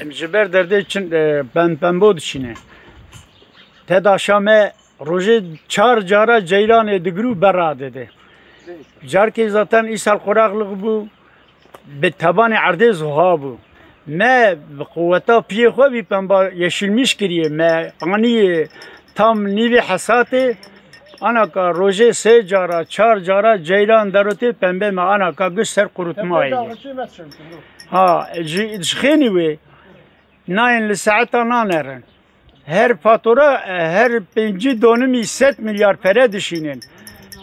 Emciber derdi için ben bu düşüne. Tedaşame roje çar cara ceylan edigru bera dedi. Carki zaten ishal kuraklık bu. Be tabani arde zuha bu. Me kuvveta piye xwe bir pemba yeşilmiş kiriye. Me ani tam nivi hasate anaka roje se cara çar cara ceylan derote pembe me anaka göster kurutmayı. Ha jxeni ve nain li saata nanerin. Her fatura her 5 dönüm 100 milyar pere düşünün.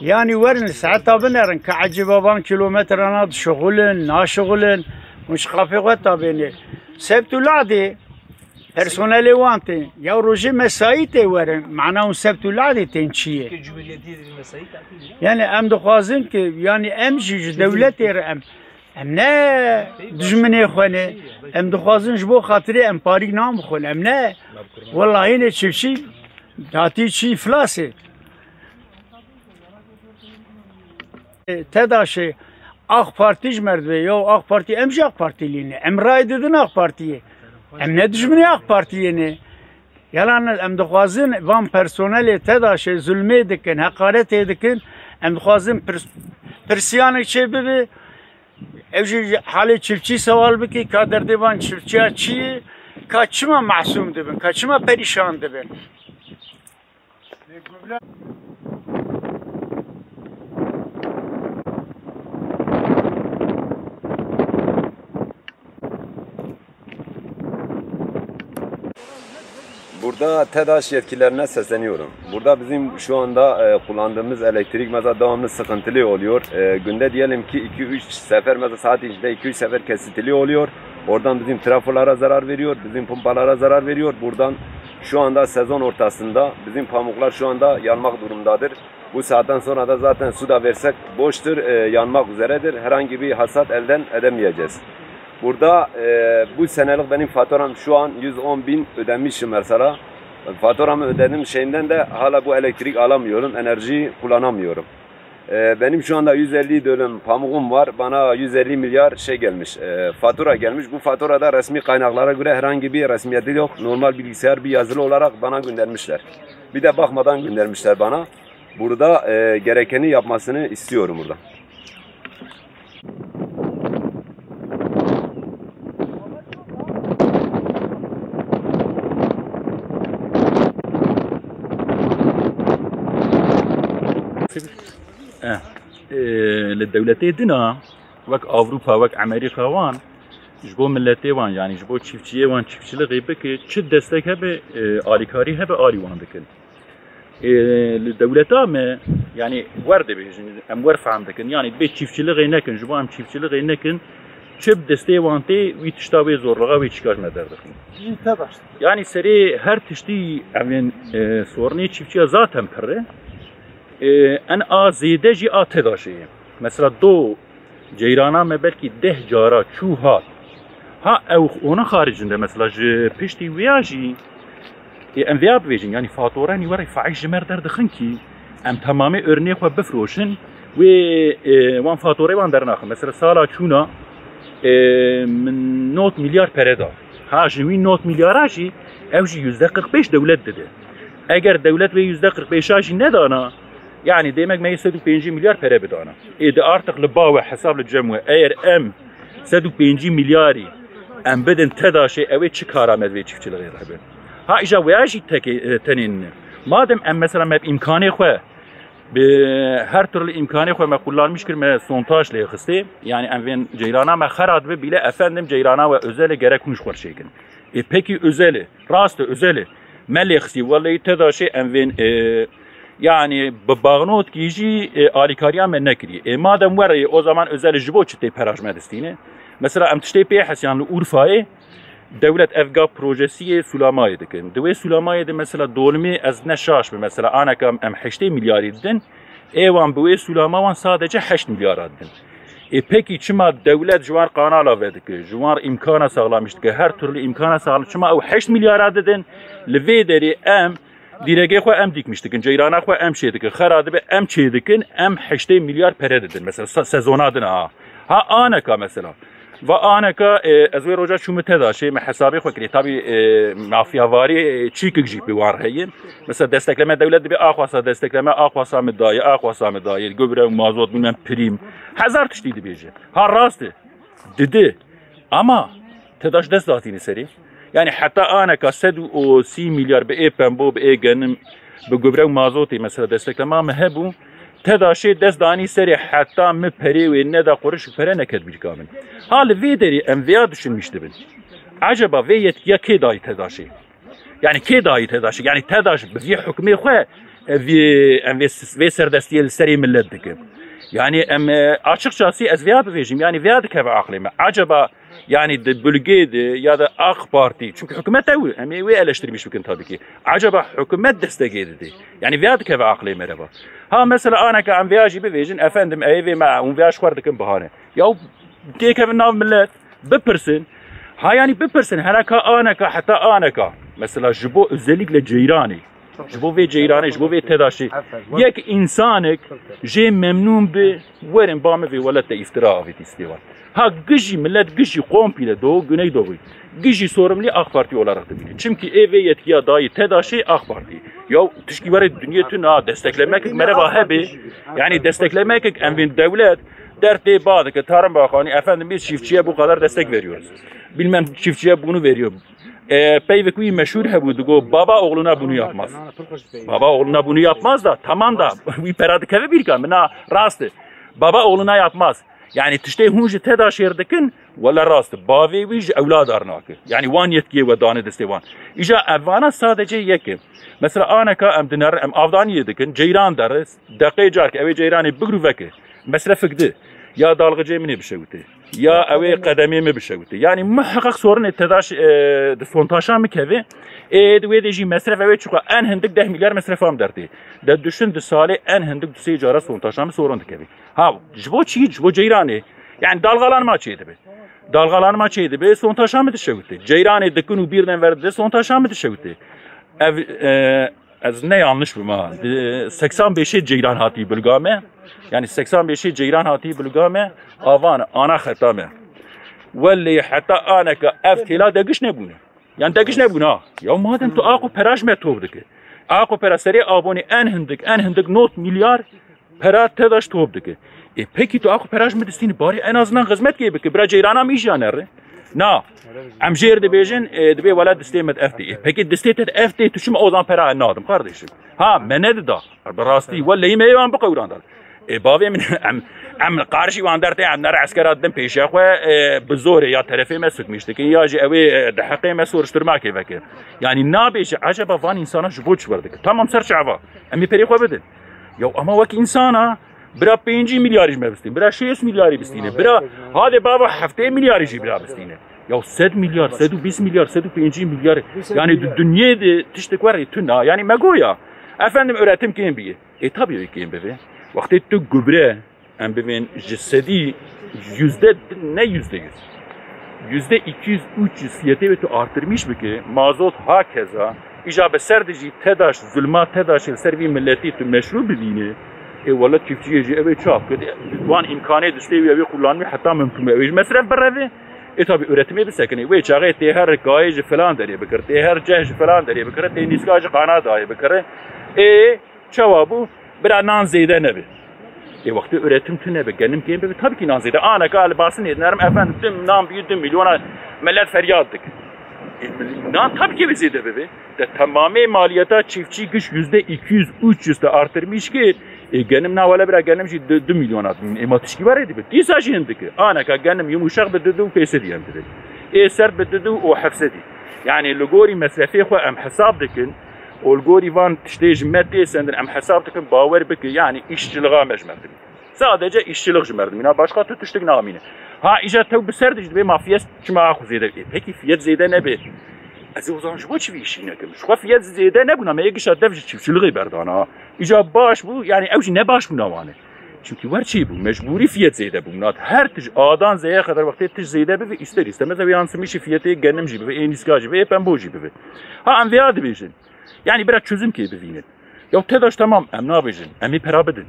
Yani verin saata binerin ki acibaban kilometrenat şugulun, naşugulun, muş kafiyat tabini. Sebtuladi personeli vante. Ya roji mesai te verin. Mana sebtuladi tençiye. Yani em duhazın ki yani em jüc devlet em. Em ne düşmene xwane. Em duhazın jbo xatiri em parik nam xon. Em ne. Vallahi ne çiftçi dati çi iflası. Tedaşe AK Parti merdve ya AK Parti emci AK Partiliğine emray dedin AK Parti'ye em ne düşmeni AK Parti'ye ne yalan em duhazın van personeli tedaşe zulme dikin hakaret edikin em duhazın persiyanı çebibi evci hali çiftçi seval biki kader divan çiftçiye çiğ kaçıma masum dibin kaçıma perişan dibin. Burada TEDAŞ yetkililerine sesleniyorum. Burada bizim şu anda kullandığımız elektrik mesela devamlı sıkıntılı oluyor. Günde diyelim ki 2-3 sefer mesela saat içinde 2-3 sefer kesintili oluyor. Oradan bizim trafolara zarar veriyor, bizim pompalara zarar veriyor. Buradan şu anda sezon ortasında bizim pamuklar şu anda yanmak durumdadır. Bu saatten sonra da zaten su da versek boştur, yanmak üzeredir. Herhangi bir hasat elden edemeyeceğiz. Burada bu senelik benim faturam şu an 110.000 ödemişim mesela. Faturamı ödedim şeyinden de hala bu elektrik alamıyorum, enerjiyi kullanamıyorum. Benim şu anda 150 dönüm pamuğum var, bana 150 milyar şey gelmiş, fatura gelmiş. Bu faturada resmi kaynaklara göre herhangi bir resmiyeti yok. Normal bilgisayar bir yazılı olarak bana göndermişler. Bir de bakmadan göndermişler bana. Burada gerekeni yapmasını istiyorum burada. للدولتي دنا وك أوروبا وك أمريكا وان جبو ملتي وان يعني جبو çiftçiye وان çiftçilik غيبك çi destek hebe alikari hebe ali وان دكن للدولتا ما يعني ورد بيجن أم ورف عندكن يعني بيت çiftçilik غينكن جبو أم çiftçilik غينكن çi desteği vante ve tiştavi zorluğa ve çıkar mederdik. Yani seri her tişti evin sorunu çiftçiye zaten pırre. En azide ji atedaşi. Mesela do ceyrana me belki 10 cara çuha. Ha ev ona haricinde mesela pişti viyaji em viyab vejin yani faturani var faiz merder dixin ki em tamamı örneği xwe bifroşin ve wan faturayı wan dernaxin. Mesela sala çuna min 9 milyar pereda. Ha ji 9 milyara jî ev jî %45 devlet dedi. Eğer devlet ve %45 jî nedana yani demek me 105 milyar pere bedana. De artık li bawe hesab li cemwe eğer em 105 milyari em bedin tedaşe ev çi karamet ve çiftçileri rehber. Ha ija veyaji tenin. Madem em mesela me imkanı xwe be her türlü imkanı xwe me kullanmış kirme sontaj le xiste yani em ceyrana me xarad ve bile efendim ceyrana ve özele gerek kunuş xorşekin. Peki özeli rast özeli me le xisi vallahi tedaşe em yani bağnot kişi alikariya men nekri. Madem var o zaman özel jibo çite perajmet istine. Mesela em tişte pe hasyanlı Urfa'ya devlet evga projesi sulamayı dikin. Dve sulamayı de mesela dolmi az neşaş be mesela anakam em 8 milyar edin. Evan bu sulamavan sadece 8 milyar edin. Peki çima devlet juvar kanala verdik. Juvar imkana sağlamıştı ki her türlü imkana sağlamıştı. Çima o 8 milyar edin. Lvederi em Direge xwe em dikmiştikin, ceyrana xwe em şeydikin, xera dibe em çêdikin, em 8 milyar pere didin. Mesela sezona din ha. Ha aneka mesela. و آنکا از وی روزا شوم تداشه من حسابی خو کری تابی مافیاواری چیک جی بیوار هین مثلا دستکلمه دولت به آخواسا دستکلمه آخواسا مدای گوبره مازوت من پریم هزار تشتی دی بیجه ها راسته دیده اما تداش دست داتینی سری yani hatta anaka 130 milyar be pembo be genim be gobra mazoti mesela destekleme me hebu tedaşi dezdani seri hatta me peri ve ne da kuruş pere neket bir kamen hal ve deri enviya düşünmüştü bin acaba ve yetkiye ke dahi tedaşi yani ke dahi tedaşi yani tedaş bir hükmü xwe ve serdestiyel seri millet dikim yani açıkçası ez veya bevejim yani veya dikeve aklime acaba yani de bölgede ya da AK Parti çünkü hükümet evi emeği eleştirmiş bugün tabii ki acaba hükümet destekledi yani veya dikeve aklime merhaba ha mesela anaka am veya gibi vejin efendim evi ma un veya şvardıkın bahane ya dikeve nav millet bipirsin ha yani bipirsin heraka anaka hatta anaka mesela jibo özellikle Ceyrani jibo ve Ceyrani jibo ve tedaşi yek insanık je memnun bi verin bame ve velet de iftira avit istiyor ha gıcı millet gıcı komple doğu güneydoğu gıcı sorumlu AK Parti olarak da bilir çünkü eve yetkiye dahi tedaşi AK Parti ya tüşkivari dünya tüna desteklemek merhaba hebi yani desteklemek emvin devlet dertte bağlı ki Tarım Bakanı efendim biz çiftçiye bu kadar destek veriyoruz bilmem çiftçiye bunu veriyor peyvekvi meşhur hebudu baba oğluna bunu yapmaz baba oğluna bunu yapmaz da tamam da bir peradikeve bir kamına rastı baba oğluna yapmaz yani tişte hunji tedaş yerdekin valla rastı bavi viz evlad arnakı yani van yetkiye ve dane destevan ija evvana sadece yeki mesela anaka em dinar em avdani yedekin ceyran deriz dakika car ki eve ceyrani bigru veki mesela fikdi ya dalgıcı mı ne bir şey uti ya eve kademi mi bir şey uti yani muhakkak sorun tedaş fontaşa mı kevi دویدی مصرف اوی چوکا ان هندک 10 milyar مصرف هم درتی در düşün de sale en هندک دوسی جارا سونتاشام sorun dikevi ha jbo çi jbo ceyrani yani dalgalanma çeydi be dalgalanma çeydi be sontaşam dişevti ceyrani dekunu birden verdi sontaşam dişevti ev az ne yanlış bu ma 85 ceyran hati bulgame yani 85 ceyran hati bulgame avan ana khatame واللي حتى انا كافتلا دقش نبونه yani دقش نبونه ya madem tu ako peraj metobdike ako peraseri abone en hindik not milyar para tedaş tobdike peki tu ako peraj medistini bari en azından hizmet gibi ki bira ceyrana mı iş yanarı na amjer de bejin de be wala distemet FD peki distetet FD tu şum ozan para nadım kardeşim ha mened da barasti vallahi meyvan bu qawrandal باوی من ام قارشی واندرته ام نر عسکرات دم پیش خو بزور یا طرفه مسک میشته که یا جی اوی دحقه مسورشترما کی فکر yani نابیش عجبا وان insana جبوچ ورده tamam سر شعوا امی پری خو بدن یا اما وک insana برا 5 milyar مبستین برا 6 milyar بستینه برا هاده بابا 7 milyar جی برا بستینه ya 100 milyar 120 milyar 150 milyar yani dünyada tiştik var tüna yani megoya efendim öğretim kim bir tabii ki be vakti tu gübre em bevin cesedi yüzde 200-300 fiyatı ve tu artırmış mı ki mazot hakeza icabet serdici tedaş zulma tedaş servi milleti tu meşru bilini valla çiftçiye eve çap kedi van imkanı düştüğü evi kullanmıyor hatta mümkün evi mesref berrevi tabi üretime bir sekini ve çağı teher gayej falan deriye bikir teher cehj falan deriye bikir teniskacı kana dahi bikir cevabı bir nan zeyde nebi vakti üretim tüne be genim ki be tabii ki nan zeyde ana galibasın edinlerim efendim tüm nan büyüdüm milyona millet feryattık nan tabii ki zeyde be de tamamı maliyata çiftçi güç %200-300 de artırmış ki genim navale bir genim şey 2 milyon atım ematişki var idi be kisa şeyindik ana genim yumuşak be dedu pesi diyem dedi sert be dedu o hafsedi yani logori mesrefi xo am hesap dikin Olgori van tiştej medde senden am hesap dikin baver beki yani işçiliğe mecmerdim. Sadece işçilik cmerdim. Ya başka tutuştuk namine. Ha icet tev beserdic be mafiyas çma xuzede. Peki fiyat zeyde ne be? Az o zaman şu çivi işine kim? Şu fiyat zeyde ne buna meyge şaddev çiftçiliği berdana. İcab baş bu yani evci ne baş bu navane. Çünkü var şey bu mecburi fiyat zeyde bu. Her tij A'dan Z'ye kadar vakti tij zeyde be ve ister istemez ve yansımış fiyatı gennim gibi ve en iskacı ve ben bu gibi. Ha anviyad bejin. Yani biraz çözüm ki bevinin. Ya tedaş tamam em ne yapacağım? Emi para bedin.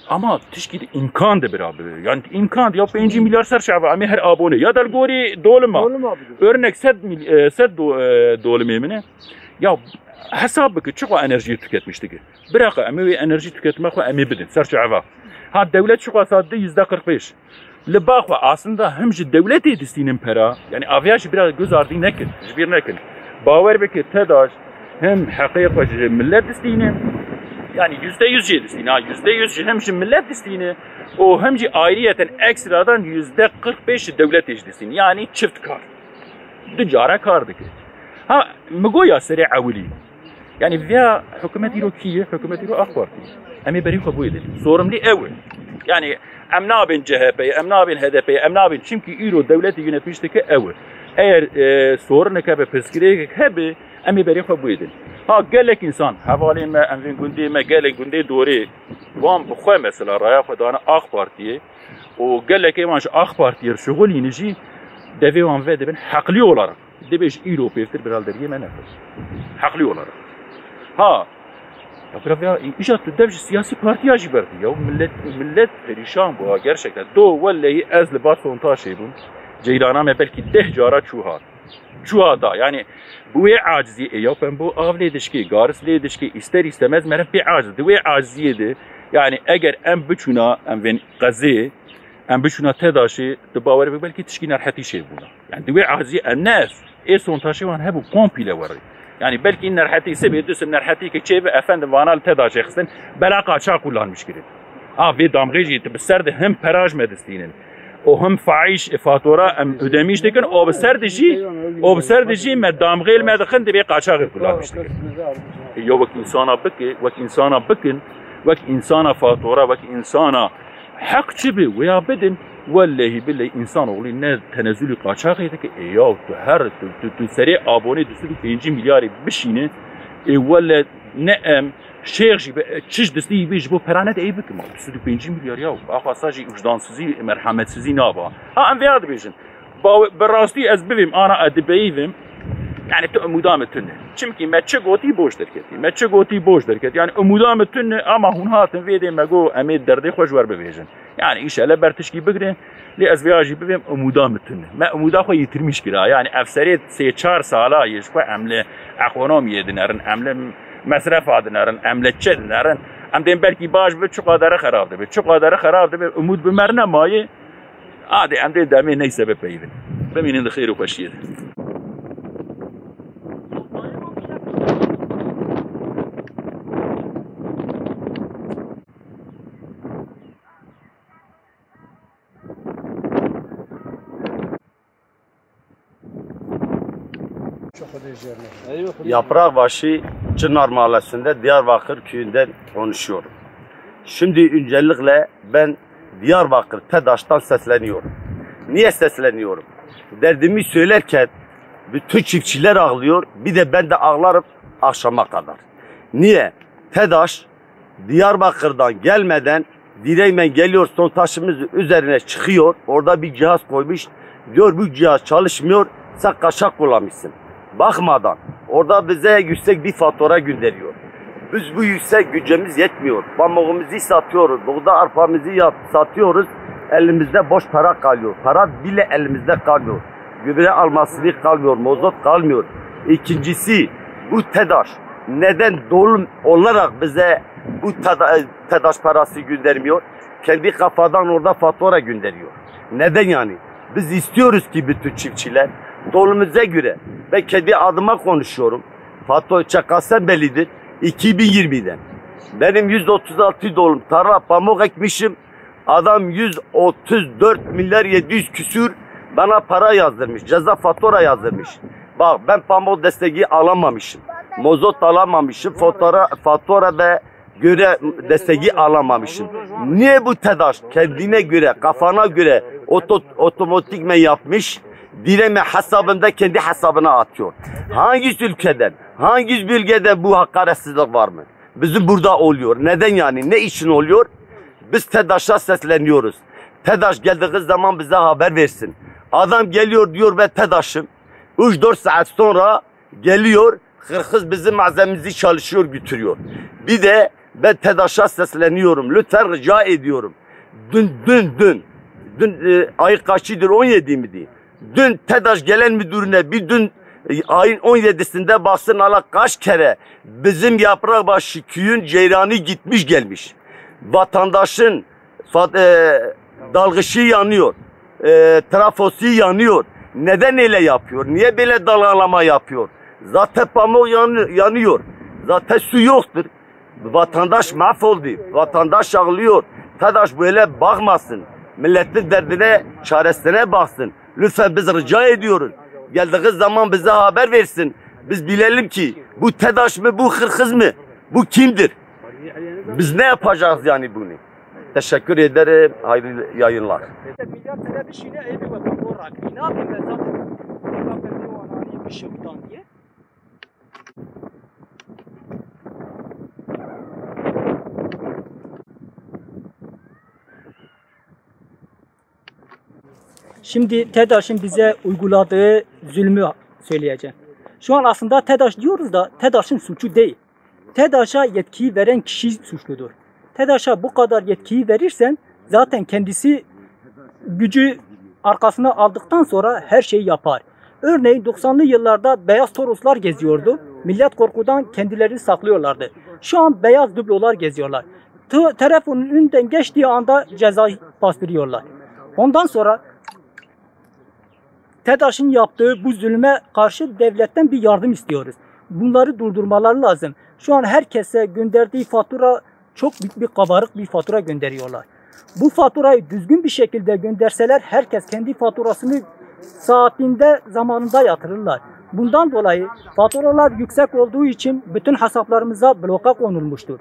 Ama tişki imkan da beraber. Yani imkan ya 5 milyar serçave ama her abone ya da gori dolma. Örnek 7 dolma emine. Ya hesap bakı çok enerji tüketmişti ki. Bırak ama enerji tüketmek ve emi bidin serçave. Ha devlet şu kasadı %45. Libak ve aslında hemci devleti distinin para. Yani avyaj biraz göz ardı nekin. Bir nekin. Baver beki TEDAŞ hem hakiki millet distinin. Yani %100 distini. %100 hemci millet distini. O hemci ayrıyeten ekstradan %45 devlet distini. Yani çift kar. Dücara kardı ki. Ha mgoya seri avuli. Yani veya hükümeti rokiye, hükümeti ro AK Parti. Emi beri kabul edelim. Sorumlu evvel. Yani em nabin CHP'ye, em nabin HDP'ye, em nabin. Çünkü İro devleti yönetmişteki evvel. Eğer sorunu kabe peskireye kabe, emi beri kabul edelim. Ha gelek insan, havalime, emvin gündeme, gelek günde doğru. Van bukhoy mesela raya kudana AK Parti'ye. O gelek emanş AK Parti'ye şugul yenici devevan ve deben haklı olarak. Debeş İro peftir bir alderiye menefes. Haklı olarak. Ha ya işat devş siyasi parti acı verdi ya millet perişan bu gerçekten do vallahi ezli bas sonta şey bu Ceylana me belki 10 cara çuha da yani bu acizi ya ben bu avledişki garsledişki ister istemez meref bir aciz bu aciziydi yani eğer en bütüna en ven qazi en bütüna tedaşı de baver belki tişkin erhati şey bu yani bu acizi الناس sonta şey var bu komple var. Yani belki nerhati ise bir düsüm nerhati ki çeve efendim vanal tedaşıksın bela kaçak kullanmış gibi. Ha ve damgıcı bir serde hem peraj medistinin o hem faiş fatura hem ödemiştikin o bir serdeci med damgıl medikın de bir kaçak kullanmıştı. Yo vak insana vak insana fatura vak insana hak çibi veya bedin vallahi billahi insan oğlu ne tenezzülü kaçakıydı ki ya her seri abone düsülü 5 milyarı bişini vallahi ne şeyh çiş desteği bir bu peranet iyi bikim düsülü 5 milyar ya afasajı vicdansızı merhametsizliği ne var ha en verdi bejin berasti az bivim ana adibeyim yani tu umudam tünne çünkü meçe goti boş derket yani umudam tünne ama hun hatın vede mego emid derdi hoş var bevejin yani inşallah bertişki bigre li azviyajı bivim umudam tünne ma umuda xo yitirmiş kira yani efseret 3-4 sala yeş xo emle ekonomiye dinarin emle masraf adinarin emle çedinarin em dem belki baş ve çok kadar xarabdı ve umud bimerne maye adi em de demi ne sebep beyvin beminin de xeyr xoşiyet Yaprakbaşı Çınar Mahallesi'nde Diyarbakır köyünden konuşuyorum. Şimdi öncelikle ben Diyarbakır TEDAŞ'tan sesleniyorum. Niye sesleniyorum? Derdimi söylerken bütün çiftçiler ağlıyor, bir de ben de ağlarım akşama kadar. Niye? TEDAŞ Diyarbakır'dan gelmeden Direğmen geliyor, son taşımız üzerine çıkıyor, orada bir cihaz koymuş, diyor bu cihaz çalışmıyor, sen kaçak kullanmışsın. Bakmadan orada bize yüksek bir fatura gönderiyor. Biz bu yüksek gücümüz yetmiyor. Pamuğumuzu satıyoruz, buğda arpamızı satıyoruz. Elimizde boş para kalıyor. Para bile elimizde kalmıyor. Gübre almasını kalmıyor, mazot kalmıyor. İkincisi bu TEDAŞ neden dolum olarak bize bu TEDAŞ parası göndermiyor? Kendi kafadan orada fatura gönderiyor. Neden yani? Biz istiyoruz ki bütün çiftçiler dolumuza göre, ben kendi adıma konuşuyorum. Fatura çakasem bellidir. 2020'den. Benim 136 dolum tarla pamuk ekmişim. Adam 134 milyar 700 küsür bana para yazdırmış. Ceza fatura yazdırmış. Bak ben pamuk desteği alamamışım. Mozot alamamışım. Fatura ve göre desteği alamamışım. Niye bu TEDAŞ kendine göre, kafana göre otomatikmen yapmış? Direme hesabında kendi hesabına atıyor. Hangi ülkeden, hangi bölgede bu hakaretsizlik var mı? Bizim burada oluyor. Neden yani? Ne için oluyor? Biz TEDAŞ'a sesleniyoruz. TEDAŞ geldiği zaman bize haber versin. Adam geliyor diyor ben TEDAŞ'ım. 3-4 saat sonra geliyor, hırkız bizim malzememizi çalışıyor götürüyor. Bir de Ben TEDAŞ'a sesleniyorum. Lütfen rica ediyorum. Dün ay kaçıdır, 17 miydi? Dün TEDAŞ gelen müdürüne bir dün ayın 17'sinde baksın ala kaç kere bizim Yaprakbaşı köyün ceyranı gitmiş gelmiş. Vatandaşın dalgışı yanıyor. Trafosu yanıyor. Neden öyle yapıyor? Niye böyle dalgalama yapıyor? Zaten pamuk yanıyor. Zaten su yoktur. Vatandaş mahvoldu. Vatandaş ağlıyor. TEDAŞ böyle bakmasın. Milletin derdine, çaresine baksın. Lütfen biz rica ediyoruz. Geldiği zaman bize haber versin. Biz bilelim ki bu TEDAŞ mı, bu hırkız mı? Bu kimdir? Biz ne yapacağız yani bunu? Teşekkür ederim. Hayırlı yayınlar. Şimdi TEDAŞ'ın bize uyguladığı zulmü söyleyeceğim. Şu an aslında TEDAŞ diyoruz da TEDAŞ'ın suçu değil. TEDAŞ'a yetkiyi veren kişi suçludur. TEDAŞ'a bu kadar yetkiyi verirsen zaten kendisi gücü arkasına aldıktan sonra her şeyi yapar. Örneğin 90'lı yıllarda beyaz Toroslar geziyordu. Millet korkudan kendilerini saklıyorlardı. Şu an beyaz dublolar geziyorlar. Telefonun önünden geçtiği anda ceza bastırıyorlar. Ondan sonra TEDAŞ'ın yaptığı bu zulme karşı devletten bir yardım istiyoruz. Bunları durdurmaları lazım. Şu an herkese gönderdiği fatura çok büyük bir kabarık bir fatura gönderiyorlar. Bu faturayı düzgün bir şekilde gönderseler herkes kendi faturasını saatinde, zamanında yatırırlar. Bundan dolayı faturalar yüksek olduğu için bütün hesaplarımıza bloka konulmuştur.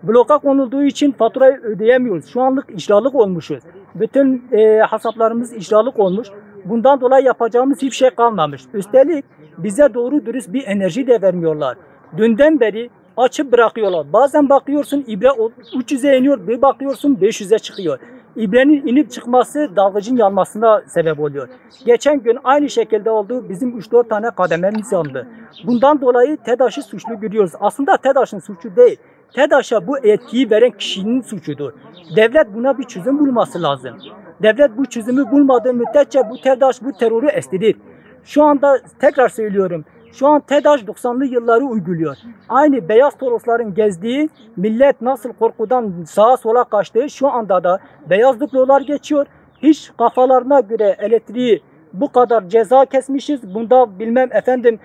Bloka konulduğu için faturayı ödeyemiyoruz. Şu anlık icralık olmuşuz. Bütün hesaplarımız icralık olmuş. Bundan dolayı yapacağımız hiçbir şey kalmamış. Üstelik bize doğru dürüst bir enerji de vermiyorlar. Dünden beri açıp bırakıyorlar. Bazen bakıyorsun ibre 300'e iniyor, bir bakıyorsun 500'e çıkıyor. İbrenin inip çıkması dalgıcın yanmasına sebep oluyor. Geçen gün aynı şekilde oldu. Bizim 3-4 tane kadememiz yandı. Bundan dolayı TEDAŞ'ı suçlu görüyoruz. Aslında TEDAŞ'ın suçu değil. TEDAŞ'a bu etkiyi veren kişinin suçudur. Devlet buna bir çözüm bulması lazım. Devlet bu çözümü bulmadığı müddetçe bu TEDAŞ bu terörü estirir. Şu anda tekrar söylüyorum. Şu an TEDAŞ 90'lı yılları uyguluyor. Aynı beyaz Torosların gezdiği, millet nasıl korkudan sağa sola kaçtığı şu anda da beyaz duplolar geçiyor. Hiç kafalarına göre elektriği bu kadar ceza kesmişiz. Bunda bilmem efendim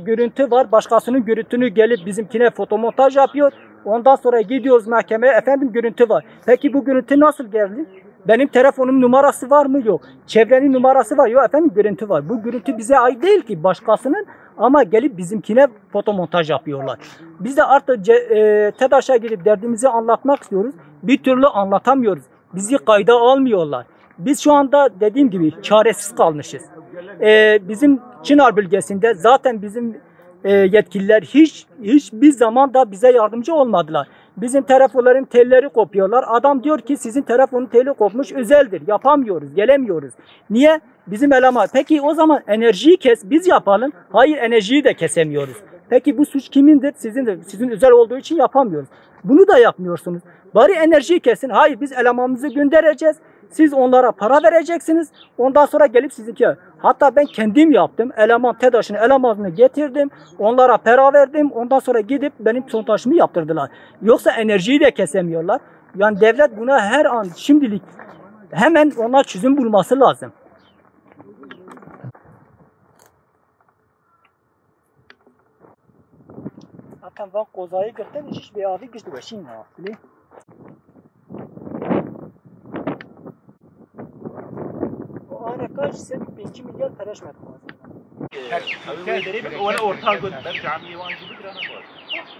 görüntü var. Başkasının görüntünü gelip bizimkine fotomontaj yapıyor. Ondan sonra gidiyoruz mahkemeye. Efendim görüntü var. Peki bu görüntü nasıl geldi? Benim telefonum numarası var mı? Yok. Çevrenin numarası var. Yok efendim görüntü var. Bu görüntü bize ait değil ki başkasının ama gelip bizimkine fotomontaj yapıyorlar. Biz de artık TEDAŞ'a gidip derdimizi anlatmak istiyoruz. Bir türlü anlatamıyoruz. Bizi kayda almıyorlar. Biz şu anda dediğim gibi çaresiz kalmışız. Bizim Çınar bölgesinde zaten bizim yetkililer hiçbir zaman da bize yardımcı olmadılar. Bizim telefonların telleri kopuyorlar. Adam diyor ki sizin telefonun teli kopmuş, özeldir. Yapamıyoruz, gelemiyoruz. Niye? Bizim eleman. Peki o zaman enerjiyi kes, biz yapalım. Hayır, enerjiyi de kesemiyoruz. Peki bu suç kimindir? Sizin özel olduğu için yapamıyoruz. Bunu da yapmıyorsunuz. Bari enerjiyi kesin. Hayır, biz elemanımızı göndereceğiz. Siz onlara para vereceksiniz. Ondan sonra gelip sizinki. Hatta ben kendim yaptım. TEDAŞ'ın elemanını getirdim. Onlara para verdim. Ondan sonra gidip benim sondajımı yaptırdılar. Yoksa enerjiyi de kesemiyorlar. Yani devlet buna her an şimdilik hemen ona çözüm bulması lazım. Zaten ben kozayı gördüm. Hiçbir abi güçlü bir şey ne yaptı? Kaç sen 5 milyar paraş verdim وانا ortak gönder camiye vancı bir tane var.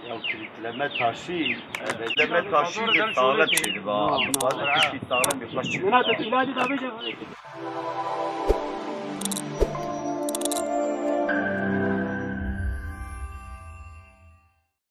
Ya kilitleme taşı, kilitleme taşı bir sağlam şeydi. Bazı kişi sağlam bir taşı.